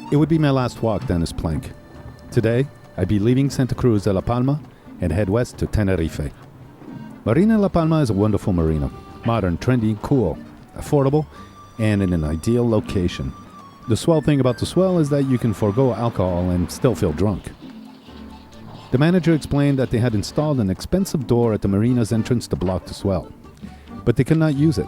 It would be my last walk down this plank. Today, I'd be leaving Santa Cruz de la Palma and head west to Tenerife. Marina La Palma is a wonderful marina. Modern, trendy, cool, affordable, and in an ideal location. The swell thing about the swell is that you can forego alcohol and still feel drunk. The manager explained that they had installed an expensive door at the marina's entrance to block the swell, but they could not use it.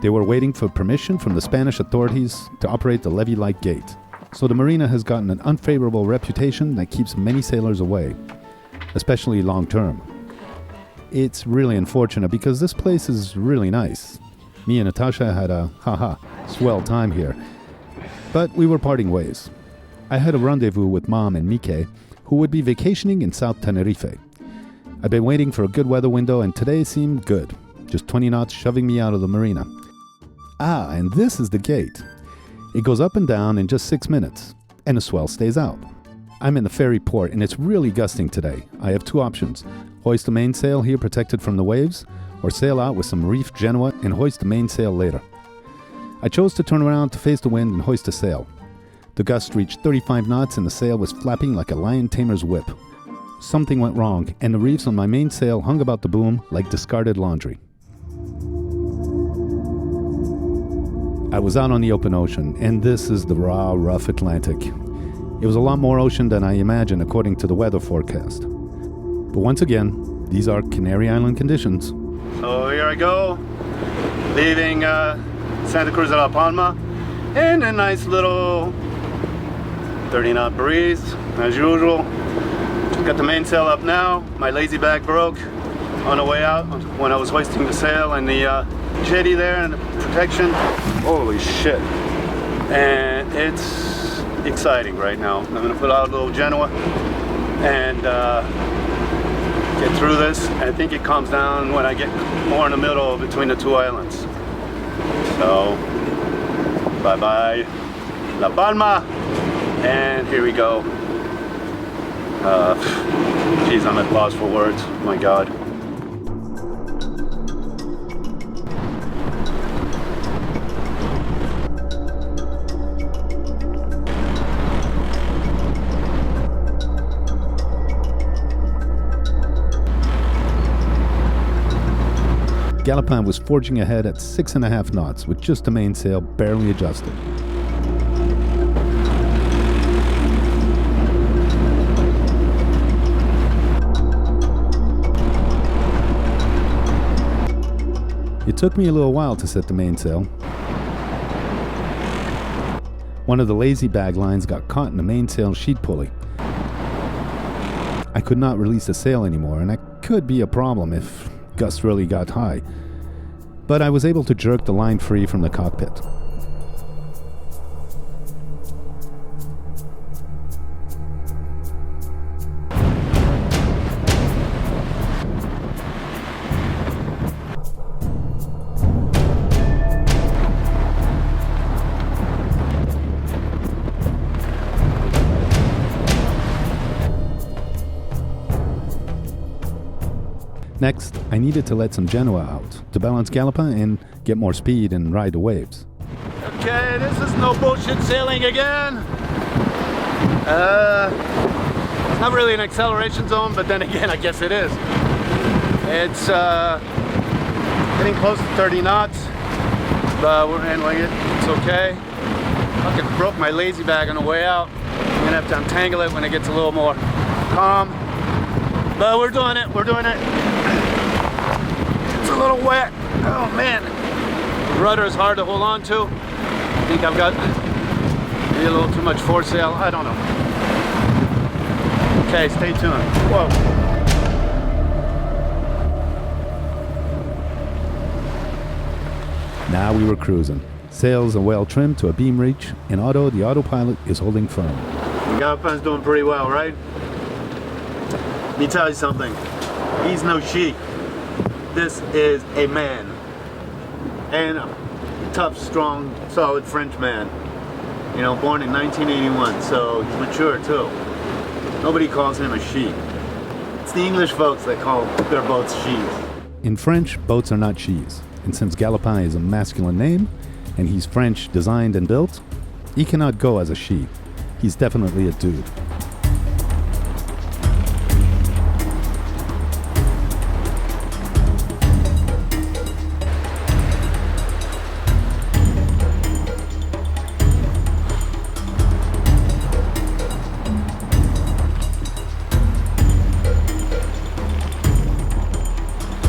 They were waiting for permission from the Spanish authorities to operate the levee-like gate. So the marina has gotten an unfavorable reputation that keeps many sailors away, especially long-term. It's really unfortunate because this place is really nice. Me and Natasha had a swell time here. But we were parting ways. I had a rendezvous with Mom and Mike, who would be vacationing in South Tenerife. I've been waiting for a good weather window and today seemed good. Just 20 knots shoving me out of the marina. And this is the gate. It goes up and down in just 6 minutes, and the swell stays out. I'm in the ferry port, and it's really gusting today. I have two options. Hoist the mainsail here protected from the waves, or sail out with some reefed Genoa and hoist the mainsail later. I chose to turn around to face the wind and hoist the sail. The gust reached 35 knots, and the sail was flapping like a lion tamer's whip. Something went wrong, and the reefs on my mainsail hung about the boom like discarded laundry. I was out on the open ocean, and this is the raw, rough Atlantic. It was a lot more ocean than I imagined according to the weather forecast. But once again, these are Canary Island conditions. So here I go, leaving Santa Cruz de la Palma in a nice little 30-knot breeze, as usual. Got the mainsail up now. My lazy bag broke on the way out when I was hoisting the sail and the jetty there and the protection. Holy shit. And it's exciting right now. I'm gonna put out a little Genoa and get through this. I think it calms down when I get more in the middle between the two islands. So, bye-bye La Palma, and here we go. Geez, I'm at loss for words, my God. Galopin was forging ahead at 6.5 knots with just the mainsail barely adjusted. It took me a little while to set the mainsail. One of the lazy bag lines got caught in the mainsail sheet pulley. I could not release the sail anymore, and that could be a problem if gusts really got high. But I was able to jerk the line free from the cockpit. Next, I needed to let some Genoa out to balance Galopin and get more speed and ride the waves. Okay, this is no bullshit sailing again. It's not really an acceleration zone, but then again, I guess it is. It's getting close to 30 knots, but we're handling it. It's okay. Fucking broke my lazy bag on the way out. I'm gonna have to untangle it when it gets a little more calm. But we're doing it, It's a little wet. Oh man. The rudder is hard to hold on to. I think I've got maybe a little too much foresail. I don't know. Okay, stay tuned. Whoa. Now we were cruising. Sails are well trimmed to a beam reach, and Otto, the autopilot, is holding firm. Galopin's doing pretty well, right? Let me tell you something. He's no she. This is a man. And a tough, strong, solid French man. You know, born in 1981, so he's mature too. Nobody calls him a she. It's the English folks that call their boats she's. In French, boats are not she's. And since Galopin is a masculine name, and he's French designed and built, he cannot go as a she. He's definitely a dude.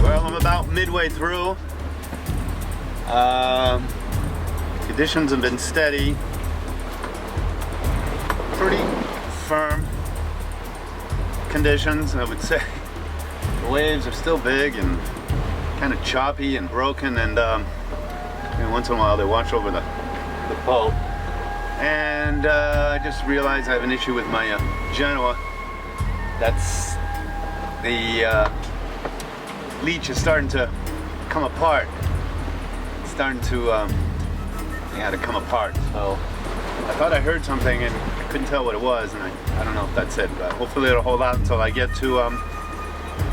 Well, I'm about midway through. Conditions have been steady, pretty firm conditions, I would say. The waves are still big and kind of choppy and broken, and once in a while they wash over the boat. And I just realized I have an issue with my Genoa. That's the leech is starting to come apart. It's starting to come apart. So I thought I heard something and I couldn't tell what it was, and I don't know if that's it, but hopefully it'll hold out until I get to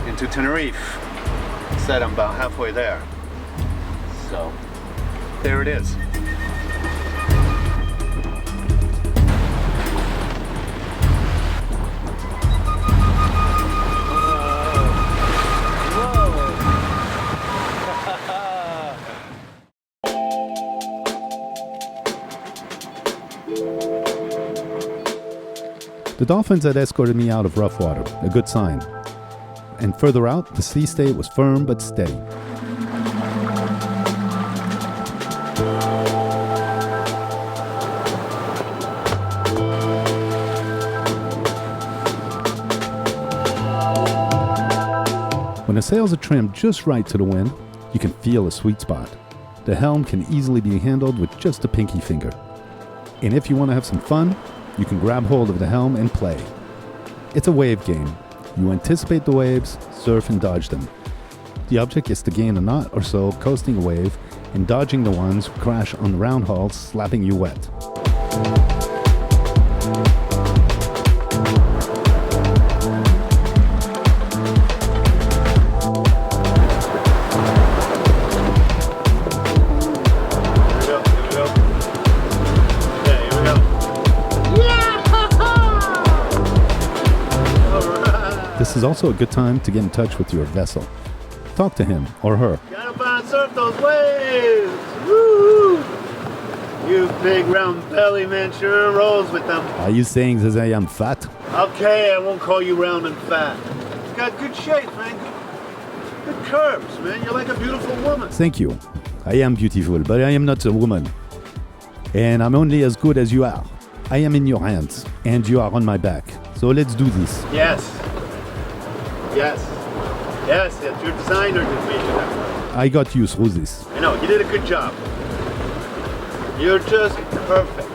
into Tenerife. Said I'm about halfway there. So there it is. The dolphins had escorted me out of rough water, a good sign. And further out, the sea state was firm but steady. When the sails are trimmed just right to the wind, you can feel a sweet spot. The helm can easily be handled with just a pinky finger. And if you want to have some fun, you can grab hold of the helm and play. It's a wave game. You anticipate the waves, surf and dodge them. The object is to gain a knot or so coasting a wave and dodging the ones who crash on the round hulls, slapping you wet. This is also a good time to get in touch with your vessel. Talk to him or her. Gotta find surf those waves! Woo! You big round belly man sure rolls with them. Are you saying that I am fat? Okay, I won't call you round and fat. You got good shape, man. Good curves, man. You're like a beautiful woman. Thank you. I am beautiful, but I am not a woman. And I'm only as good as you are. I am in your hands, and you are on my back. So let's do this. Yes. Yes. Yes, yes. Your designer did make you that way. I got you through this. I know, you did a good job. You're just perfect.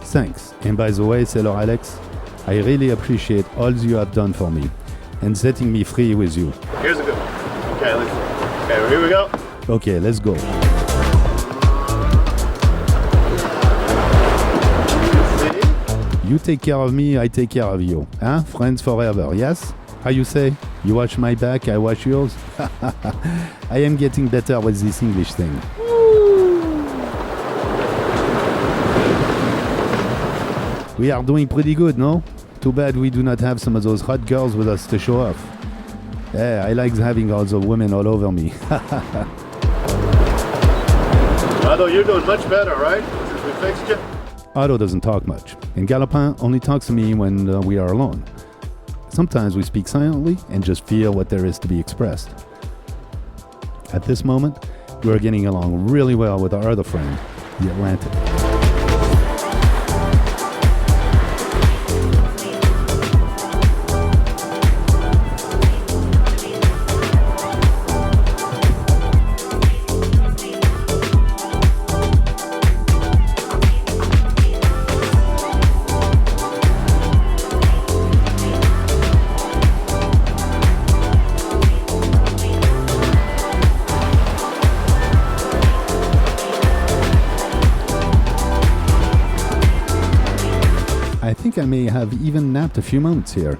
Thanks. And by the way, Sailor Alex, I really appreciate all you have done for me and setting me free with you. Here's a good one. Okay, here we go. Okay, let's go. See? You take care of me, I take care of you. Huh? Friends forever, yes? How you say? You watch my back, I watch yours? I am getting better with this English thing. We are doing pretty good, no? Too bad we do not have some of those hot girls with us to show off. Yeah, I like having all the women all over me. Although you're doing much better, right? Since we fixed you? Otto doesn't talk much, and Galopin only talks to me when we are alone. Sometimes we speak silently and just feel what there is to be expressed. At this moment, we are getting along really well with our other friend, the Atlantic. I think I may have even napped a few moments here.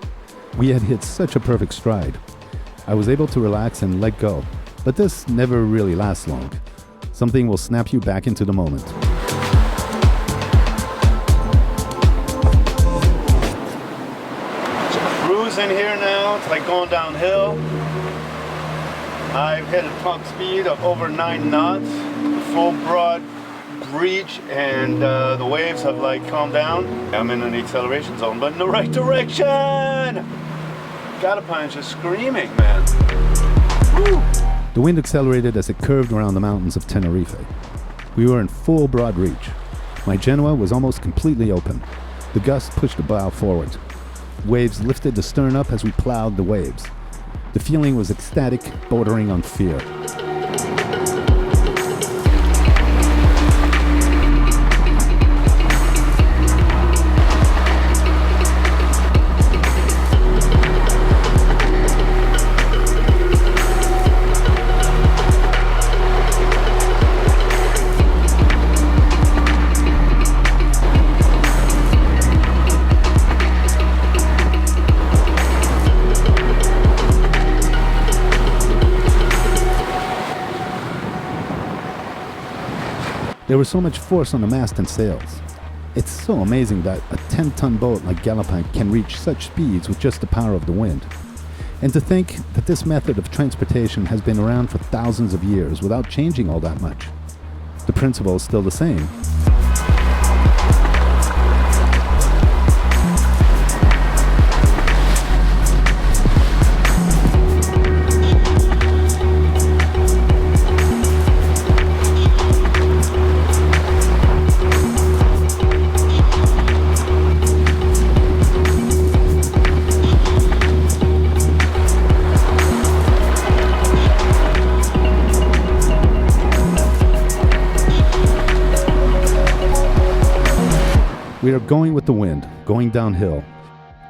We had hit such a perfect stride. I was able to relax and let go, but this never really lasts long. Something will snap you back into the moment. cruising here now. It's like going downhill. I've hit a top speed of over 9 knots, full broad breach, and the waves have like calmed down. I'm in an acceleration zone, but in the right direction. Galapan's just screaming, man. Woo. The wind accelerated as it curved around the mountains of Tenerife. We were in full broad reach. My Genoa was almost completely open. The gust pushed the bow forward. Waves lifted the stern up as we plowed the waves. The feeling was ecstatic, bordering on fear. There was so much force on the mast and sails. It's so amazing that a 10-ton boat like Galapan can reach such speeds with just the power of the wind. And to think that this method of transportation has been around for thousands of years without changing all that much. The principle is still the same. We are going with the wind, going downhill.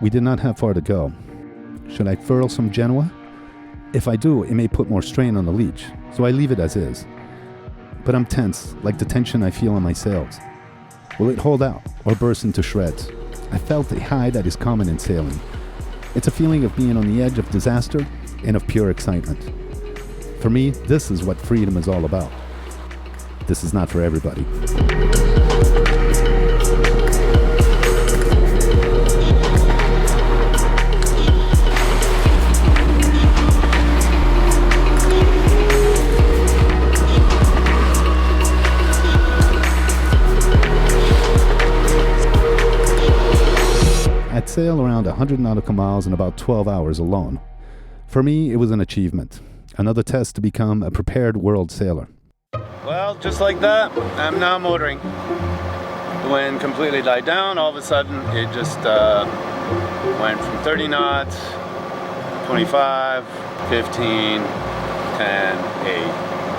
We did not have far to go. Should I furl some Genoa? If I do, it may put more strain on the leech, so I leave it as is. But I'm tense, like the tension I feel on my sails. Will it hold out or burst into shreds? I felt a high that is common in sailing. It's a feeling of being on the edge of disaster and of pure excitement. For me, this is what freedom is all about. This is not for everybody. I'd sail around 100 nautical miles in about 12 hours alone. For me, it was an achievement. Another test to become a prepared world sailor. Well, just like that, I'm now motoring. The wind completely died down. All of a sudden, it just went from 30 knots, 25, 15, 10, 8,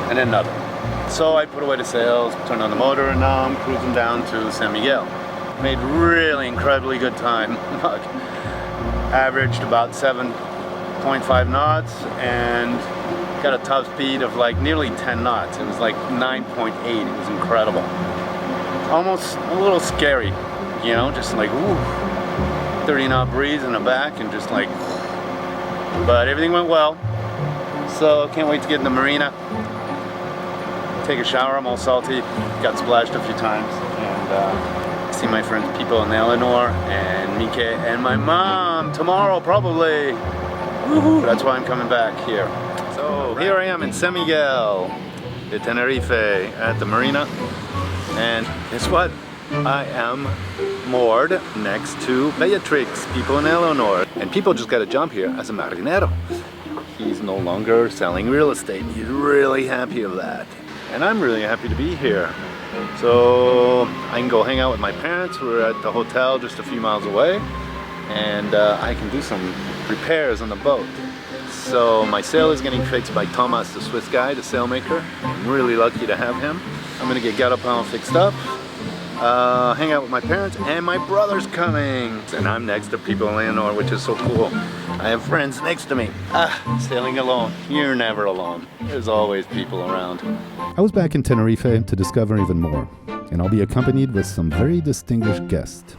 and then nothing. So I put away the sails, turned on the motor, and now I'm cruising down to San Miguel. Made really incredibly good time. Averaged about 7.5 knots and got a top speed of like nearly 10 knots. It was like 9.8. It was incredible. Almost a little scary, you know, just like, ooh, 30 knot breeze in the back and just like, but everything went well. So can't wait to get in the marina. Take a shower, I'm all salty. Got splashed a few times. And see my friends people in Eleanor and Mike and my mom tomorrow probably. Woohoo! That's why I'm coming back here. So here I am in San Miguel de Tenerife at the marina, and guess what? I am moored next to Beatrix, people in Eleanor, and people just got a job here as a marinero. He's no longer selling real estate. He's really happy of that, and I'm really happy to be here. So I can go hang out with my parents who are at the hotel just a few miles away, and I can do some repairs on the boat. So my sail is getting fixed by Thomas, the Swiss guy, the sailmaker. I'm really lucky to have him. I'm gonna get Galapan fixed up, hang out with my parents, and my brother's coming. And I'm next to people in Leonor, which is so cool. I have friends next to me. Sailing alone. You're never alone. There's always people around. I was back in Tenerife to discover even more, and I'll be accompanied with some very distinguished guests.